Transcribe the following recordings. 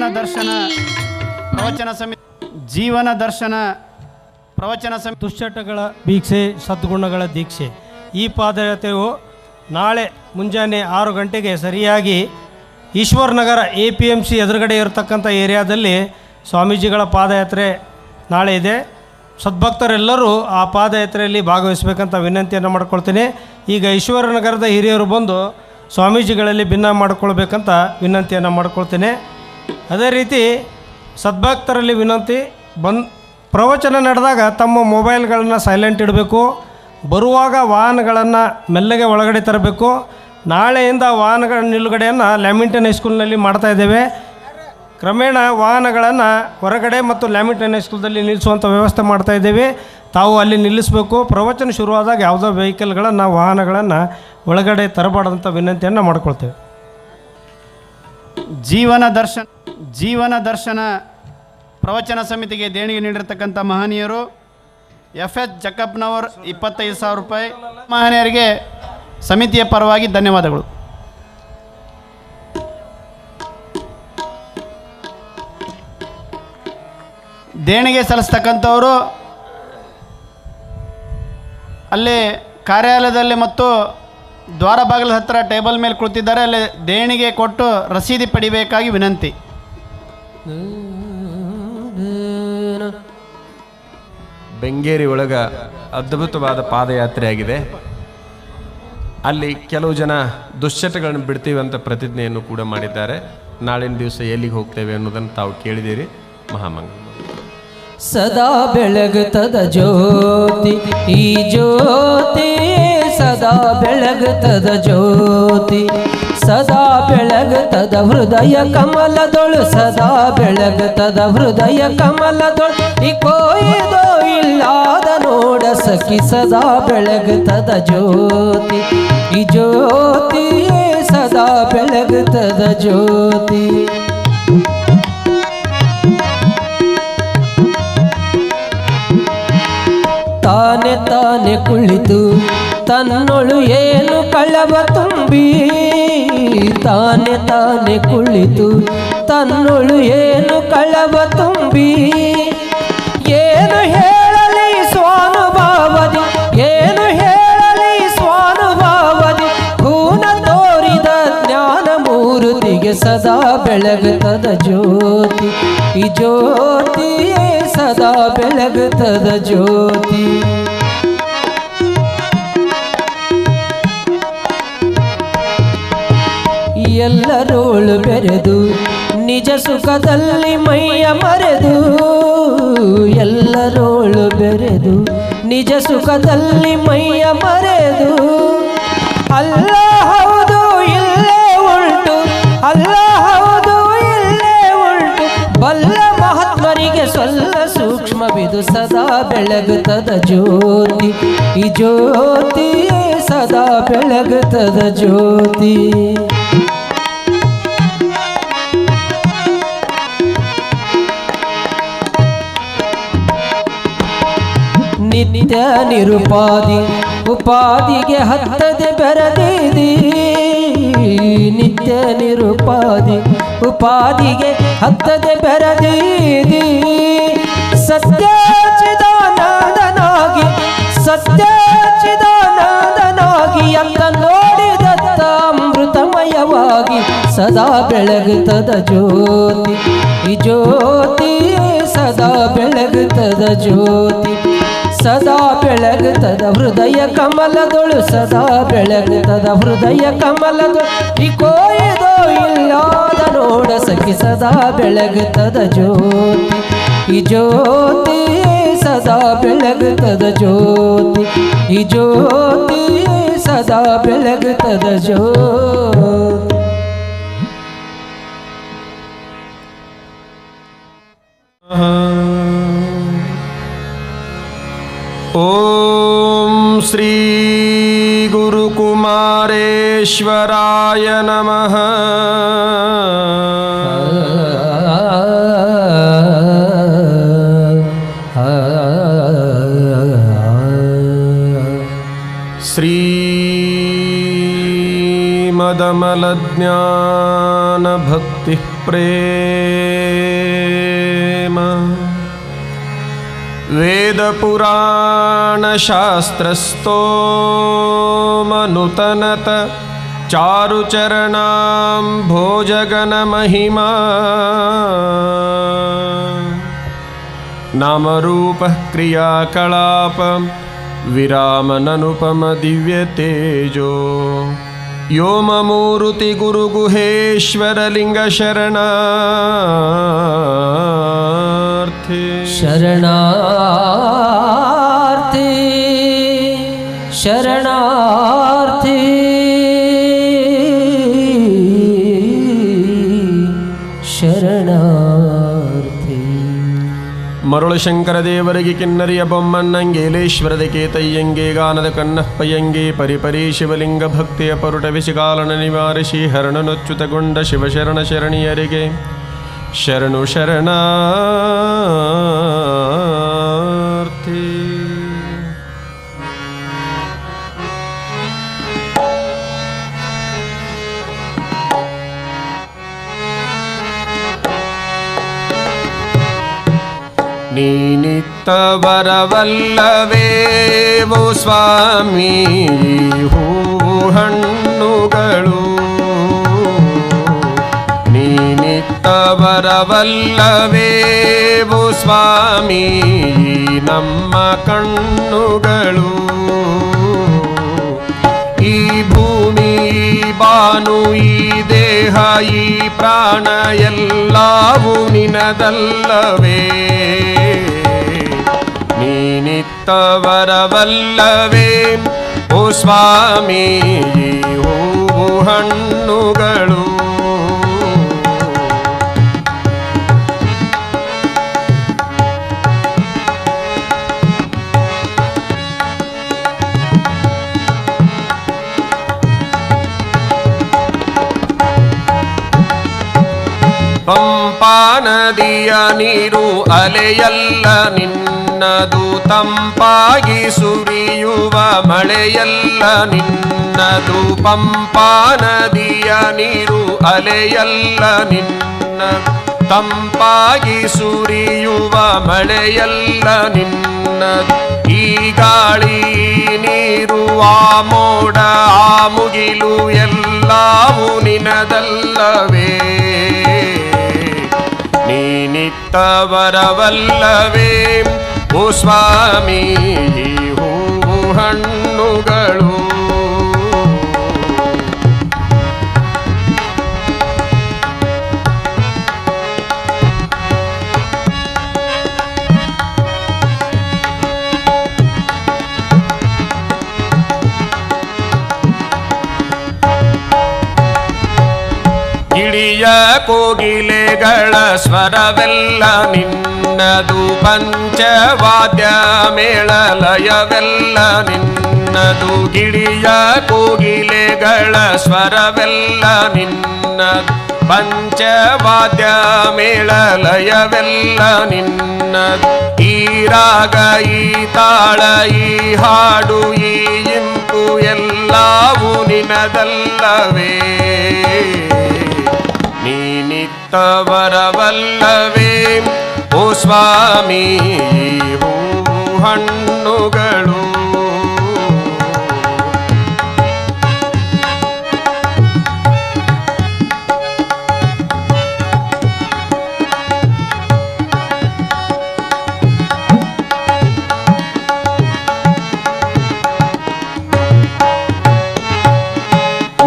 ಜೀವನ ದರ್ಶನ ಪ್ರವಚನ ಸಮಿತಿ ಜೀವನ ದರ್ಶನ ಪ್ರವಚನ ಸಮಿತಿ ದುಶ್ಚಟಗಳ ಭೀಕ್ಷೆ ಸದ್ಗುಣಗಳ ದೀಕ್ಷೆ. ಈ ಪಾದಯಾತ್ರೆಯು ನಾಳೆ ಮುಂಜಾನೆ 6 ಗಂಟೆಗೆ ಸರಿಯಾಗಿ ಈಶ್ವರ್ ನಗರ APMC ಎದುರುಗಡೆ ಇರತಕ್ಕಂಥ ಏರಿಯಾದಲ್ಲಿ ಸ್ವಾಮೀಜಿಗಳ ಪಾದಯಾತ್ರೆ ನಾಳೆ ಇದೆ. ಸದ್ಭಕ್ತರೆಲ್ಲರೂ ಆ ಪಾದಯಾತ್ರೆಯಲ್ಲಿ ಭಾಗವಹಿಸಬೇಕಂತ ವಿನಂತಿಯನ್ನು ಮಾಡ್ಕೊಳ್ತೀನಿ. ಈಗ ಈಶ್ವರ ನಗರದ ಹಿರಿಯರು ಬಂದು ಸ್ವಾಮೀಜಿಗಳಲ್ಲಿ ಭಿನ್ನ ಮಾಡಿಕೊಳ್ಬೇಕಂತ ವಿನಂತಿಯನ್ನು ಮಾಡ್ಕೊಳ್ತೀನಿ. ಅದೇ ರೀತಿ ಸದ್ಭಕ್ತರಲ್ಲಿ ವಿನಂತಿ, ಪ್ರವಚನ ನಡೆದಾಗ ತಮ್ಮ ಮೊಬೈಲ್ಗಳನ್ನು ಸೈಲೆಂಟ್ ಇಡಬೇಕು. ಬರುವಾಗ ವಾಹನಗಳನ್ನು ಮೆಲ್ಲಗೆ ಒಳಗಡೆ ತರಬೇಕು. ನಾಳೆಯಿಂದ ವಾಹನಗಳ ನಿಲುಗಡೆಯನ್ನು ಲ್ಯಾಮಿಂಟನ್ ಹೈಸ್ಕೂಲ್ನಲ್ಲಿ ಮಾಡ್ತಾಯಿದ್ದೇವೆ. ಕ್ರಮೇಣ ವಾಹನಗಳನ್ನು ಹೊರಗಡೆ ಮತ್ತು ಲ್ಯಾಮಿಂಟನ್ ಹೈಸ್ಕೂಲ್ದಲ್ಲಿ ನಿಲ್ಲಿಸುವಂಥ ವ್ಯವಸ್ಥೆ ಮಾಡ್ತಾಯಿದ್ದೇವೆ. ತಾವು ಅಲ್ಲಿ ನಿಲ್ಲಿಸಬೇಕು. ಪ್ರವಚನ ಶುರುವಾದಾಗ ಯಾವುದೋ ವೆಹಿಕಲ್ಗಳನ್ನು ವಾಹನಗಳನ್ನು ಒಳಗಡೆ ತರಬಾರ್ದಂಥ ವಿನಂತಿಯನ್ನು ಮಾಡ್ಕೊಳ್ತೇವೆ. ಜೀವನ ದರ್ಶನ ಪ್ರವಚನ ಸಮಿತಿಗೆ ದೇಣಿಗೆ ನೀಡಿರ್ತಕ್ಕಂಥ ಮಹನೀಯರು FH ಜಕ್ಕಪ್ಪನವರು 25,000 ರೂಪಾಯಿ. ಮಹನೀಯರಿಗೆ ಸಮಿತಿಯ ಪರವಾಗಿ ಧನ್ಯವಾದಗಳು. ದೇಣಿಗೆ ಸಲ್ಲಿಸ್ತಕ್ಕಂಥವರು ಅಲ್ಲಿ ಕಾರ್ಯಾಲಯದಲ್ಲಿ ಮತ್ತು ದ್ವಾರ ಬಾಗಿಲ ಹತ್ತಿರ ಟೇಬಲ್ ಮೇಲೆ ಕುಳಿತಿದ್ದಾರೆ. ಅಲ್ಲಿ ದೇಣಿಗೆ ಕೊಟ್ಟು ರಸೀದಿ ಪಡಿಬೇಕಾಗಿ ವಿನಂತಿ. ಬೆಂಗೇರಿ ಒಳಗ ಅದ್ಭುತವಾದ ಪಾದಯಾತ್ರೆ ಆಗಿದೆ. ಅಲ್ಲಿ ಕೆಲವು ಜನ ದುಶ್ಚಟಗಳನ್ನು ಬಿಡ್ತೀವಿ ಅಂತ ಪ್ರತಿಜ್ಞೆಯನ್ನು ಕೂಡ ಮಾಡಿದ್ದಾರೆ. ನಾಳಿನ ದಿವಸ ಎಲ್ಲಿಗೆ ಹೋಗ್ತೇವೆ ಅನ್ನೋದನ್ನು ತಾವು ಕೇಳಿದ್ದೀರಿ. ಮಹಾಮಂಗಳ. ಸದಾ ಬೆಳಗುತ್ತದ ಜ್ಯೋತಿ ಈ ಜ್ಯೋತಿ, ಸದಾ ಬೆಳಗುತ್ತದ ಜ್ಯೋತಿ, ಸದಾ ಬೆಳಗುತ್ತದ ಹೃದಯ ಕಮಲದೊಳು, ಸದಾ ಬೆಳಗುತ್ತದ ಹೃದಯ ಕಮಲದೊಳು. ಈ ಕೋಯಿದೋ ಇಲ್ಲಾದ ನೋಡ ಸಖಿ, ಸದಾ ಬೆಳಗುತ್ತದ ಜ್ಯೋತಿ ಈ ಜ್ಯೋತಿ, ಸದಾ ಬೆಳಗುತ್ತದ ಜ್ಯೋತಿ. ತಾನೆ ತಾನೆ ಕುಳಿತು ತನ್ನೊಳು ಏನು ಕಳವ ತುಂಬಿ, ತಾನೆ ತಾನೆ ಕುಳಿತು ತನ್ನೊಳು ಏನು ಕಳವ ತುಂಬಿ. ಏನು ಹೇಳಲಿ ಸ್ವಾನುಭಾವದಿ, ಏನು ಹೇಳಲಿ ಸ್ವಾನುಭಾವದಿ, ಹೂನ ತೋರಿದ ಜ್ಞಾನ ಮೂರ್ತಿಗೆ ಸದಾ ಬೆಳಗುತ್ತದ ಜ್ಯೋತಿ ಈ ಜ್ಯೋತಿ, ಸದಾ ಬೆಳಗುತ್ತದ ಜ್ಯೋತಿ. ಎಲ್ಲರೋಳು ಬೆರೆದು ನಿಜ ಸುಖದಲ್ಲಿ ಮೈಯ ಮರೆದು, ಎಲ್ಲರೋಳು ಬೆರೆದು ನಿಜ ಸುಖದಲ್ಲಿ ಮೈಯ ಮರೆದು. ಅಲ್ಲ ಹೌದು ಇಲ್ಲೇ ಉಂಟು, ಅಲ್ಲ ಹೌದು ಇಲ್ಲೇ ಉಂಟು, ಬಲ್ಲ ಮಹಾತ್ಮರಿಗೆ ಸ್ವಲ್ಪ ಸೂಕ್ಷ್ಮವಿದು. ಸದಾ ಬೆಳಗುತ್ತದ ಜ್ಯೋತಿ ಈ ಜ್ಯೋತಿ, ಸದಾ ಬೆಳಗುತ್ತದ ಜ್ಯೋತಿ. ನಿತ್ಯ ನಿರುಪಾದಿ ಉಪಾದಿಗೆ ಹತ್ತದೆ ಬೆರದಿದಿ, ನಿತ್ಯ ನಿರುಪಾದಿ ಉಪಾದಿಗೆ ಹತ್ತದೆ ಬೆರದಿದಿ. ಸತ್ಯಚಿದಾನಂದನಾಗಿ, ಸತ್ಯಚಿದಾನಂದನಾಗಿ ಅಂತ ನೋಡಿದತ್ತ ಅಮೃತಮಯವಾಗಿ. ಸದಾ ಬೆಳಗುತ್ತದ ಜ್ಯೋತಿ ಈ ಜ್ಯೋತಿ, ಸದಾ ಬೆಳಗುತ್ತದ ಜ್ಯೋತಿ, ಸದಾ ಬೆಳಗುತ್ತದ ಹೃದಯ ಕಮಲದೊಳು, ಸದಾ ಬೆಳಗುತ್ತದ ಹೃದಯ ಕಮಲದೊಳು. ಈ ಕೋಯಿದೋ ಇಲ್ಲಾದ ನೋಡ ಸಖಿ, ಸದಾ ಬೆಳಗುತ್ತದ ಜ್ಯೋತಿ ಈ ಜ್ಯೋತಿ, ಸದಾ ಬೆಳಗುತ್ತದ ಜ್ಯೋತಿ ಈ ಜ್ಯೋತಿ, ಸದಾ ಬೆಳಗುತ್ತದ ಜ್ಯೋತಿ. ಓಂ ಶ್ರೀ ಗುರುಕುಮಾರೇಶ್ವರಾಯ ನಮಃ. ಶ್ರೀಮದಮಲಜ್ಞಾನ ಭಕ್ತಿ ಪ್ರೇಮ ವೇದಪುರಾಣಶಾಸ್ತ್ರಸ್ತೋಮನುತನತ ಚಾರುಚರಣಾಂ ಭೋಜಗನ ಮಹಿಮಾ ನಾಮರೂಪ ಕ್ರಿಯಾಕಲಾಪ ವಿರಾಮನನುಪಮ ದಿವ್ಯತೇಜೋ ಯೋಮಮೂರುತಿ ಗುರುಗುಹೇಶ್ವರಲಿಂಗ ಶರಣಾರ್ಥಿ ಶರಣಾರ್ಥಿ ಶರಣಾರ್ಥಿ ಶರಣಾರ್ಥಿ. ಮರುಳು ಶಂಕರ ದೇವರಿಗೆ ಕಿನ್ನರಿಯ ಬೊಮ್ಮನ್ನಂಗೆ ಲೇಶ್ವರದ ಕೇತಯ್ಯಂಗೆ ಗಾನದ ಕಣ್ಣಪ್ಪಯ್ಯಂಗೆ ಪರಿಪರಿ ಶಿವಲಿಂಗ ಭಕ್ತಿಯ ಪರುಟ ವಿಶಿಕಾಲನ ನಿವಾರಿಸಿ ಹರಣನೊಚ್ಚುತಗೊಂಡ ಶಿವಶರಣ ಶರಣಿಯರಿಗೆ ಶರಣು ಶರಣಾರ್ಥಿ. ನೀನಿತ್ತವರವಲ್ಲವೇವೋ ಸ್ವಾಮಿ ಹೂವು ಹಣ್ಣುಗಳು ನೀನಿತ್ತವರವಲ್ಲವೇವೋ ಸ್ವಾಮಿ ನಮ್ಮ ಕಣ್ಣುಗಳು ಈ ಭೂಮಿ ಬಾನು ಈ ದೇಹ ಈ ಪ್ರಾಣ ಎಲ್ಲವೂ ನಿನದಲ್ಲವೇ ನೀನಿತ್ತವರವಲ್ಲವೇ ಓ ಸ್ವಾಮಿ ಹೂವು ಹಣ್ಣುಗಳು ಪಂಪಾ ನದಿಯ ನೀರು ಅಲೆಯಲ್ಲ ನಿನ್ನದು ತಂಪಾಗಿ ಸುರಿಯುವ ಮಳೆಯಲ್ಲ ನಿನ್ನದು ಪಂಪಾ ನದಿಯ ನೀರು ಅಲೆಯಲ್ಲ ನಿನ್ನ ತಂಪಾಗಿ ಸುರಿಯುವ ಮಳೆಯಲ್ಲ ನಿನ್ನದು ಈ ಗಾಳಿ ನೀರು ಆ ಮೋಡ ಆ ಮುಗಿಲು ಎಲ್ಲವೂ ನಿನದಲ್ಲವೇ ನೀನಿತ್ತವರವಲ್ಲವೇ ಓ ಸ್ವಾಮಿ ಹೂವು ಹಣ್ಣುಗಳು ಗಿಳಿಯ ಕೋಗಿಲೆಗಳ ಸ್ವರವೆಲ್ಲ ನಿನ್ನದು ಪಂಚವಾದ್ಯ ಮೇಳಲಯವೆಲ್ಲ ನಿನ್ನದು ಗಿಳಿಯ ಕೋಗಿಲೆಗಳ ಸ್ವರವೆಲ್ಲ ನಿನ್ನದು ಪಂಚವಾದ್ಯ ಮೇಳಲಯವೆಲ್ಲ ನಿನ್ನದು ಈ ರಾಗ ಈ ತಾಳ ಈ ಹಾಡು ಈ ಇಂಪು ಎಲ್ಲವೂ ನಿನದಲ್ಲವೇ ನೀನಿತ್ತವರವಲ್ಲವೇ ಓ ಸ್ವಾಮಿ ಹೂವು ಹಣ್ಣುಗಳು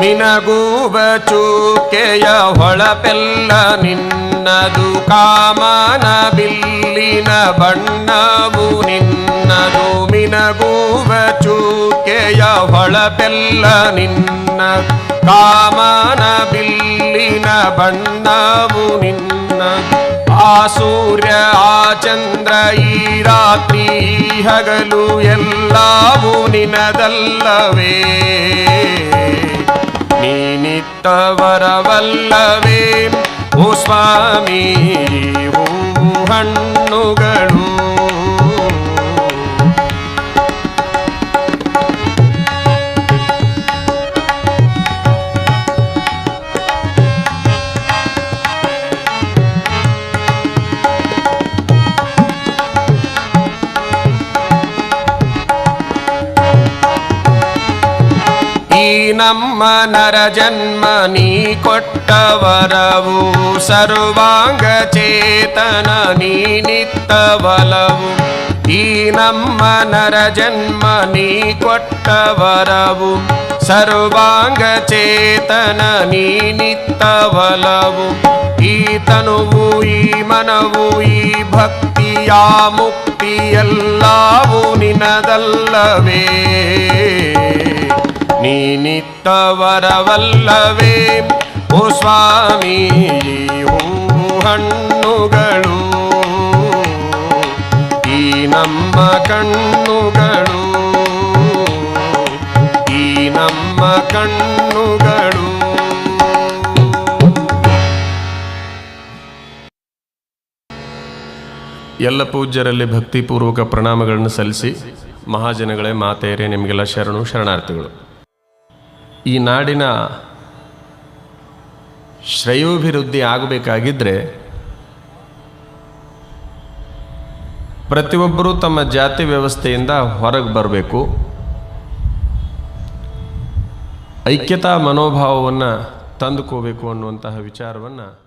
ಮಿನಗುವ ಚೂಕೆಯ ಹೊಳಪೆಲ್ಲ ನಿನ್ನದು ಕಾಮನ ಬಿಲ್ಲಿನ ಬಣ್ಣವು ನಿನ್ನದು ಮಿನಗುವ ಚೂಕೆಯ ಹೊಳಪೆಲ್ಲ ನಿನ್ನ ಕಾಮನ ಬಿಲ್ಲಿನ ಬಣ್ಣವು ನಿನ್ನ ಆ ಸೂರ್ಯ ಆ ಚಂದ್ರ ಈ ರಾತ್ರಿ ಹಗಲು ಎಲ್ಲವೂ ನಿನದಲ್ಲವೇ ನೀನಿತ್ತವರವಲ್ಲವೇ ಓ ಸ್ವಾಮಿ ಹೂವು ಹಣ್ಣುಗಳು ನಮ್ಮ ನರ ಜನ್ಮ ನೀ ಕೊಟ್ಟ ವರವು ಸರ್ವಾಂಗ ಚೇತನ ನೀನಿತ್ತ ಬಲವು ಈ ನಮ್ಮ ನರ ಜನ್ಮ ನೀ ಕೊಟ್ಟ ವರವು ಸರ್ವಾಂಗ ಚೇತನ ನೀನಿತ್ತ ಬಲವು ಈ ತನುವು ಈ ಮನವು ಈ ಭಕ್ತಿಯ ಮುಕ್ತಿ ಎಲ್ಲವೂ ನಿನದಲ್ಲವೇ ನೀನಿತ್ತ ವರವಲ್ಲವೇ ಓ ಸ್ವಾಮಿ ಹೂ ಹಣ್ಣುಗಳು ಈ ನಮ್ಮ ಕಣ್ಣುಗಳು ಈ ನಮ್ಮ ಕಣ್ಣುಗಳು. ಎಲ್ಲ ಪೂಜ್ಯರಲ್ಲಿ ಭಕ್ತಿಪೂರ್ವಕ ಪ್ರಣಾಮಗಳನ್ನು ಸಲ್ಲಿಸಿ, ಮಹಾಜನಗಳೇ, ಮಾತೆಯರೇ, ನಿಮಗೆಲ್ಲ ಶರಣು ಶರಣಾರ್ಥಿಗಳು. ಈ ನಾಡಿನ ಶ್ರೇಯೋಭಿವೃದ್ಧಿ ಆಗಬೇಕಾಗಿದ್ದರೆ ಪ್ರತಿಯೊಬ್ಬರೂ ತಮ್ಮ ಜಾತಿ ವ್ಯವಸ್ಥೆಯಿಂದ ಹೊರಗೆ ಬರಬೇಕು. ಐಕ್ಯತಾ ಮನೋಭಾವವನ್ನು ತಂದುಕೋಬೇಕು ಅನ್ನುವಂತಹ ವಿಚಾರವನ್ನು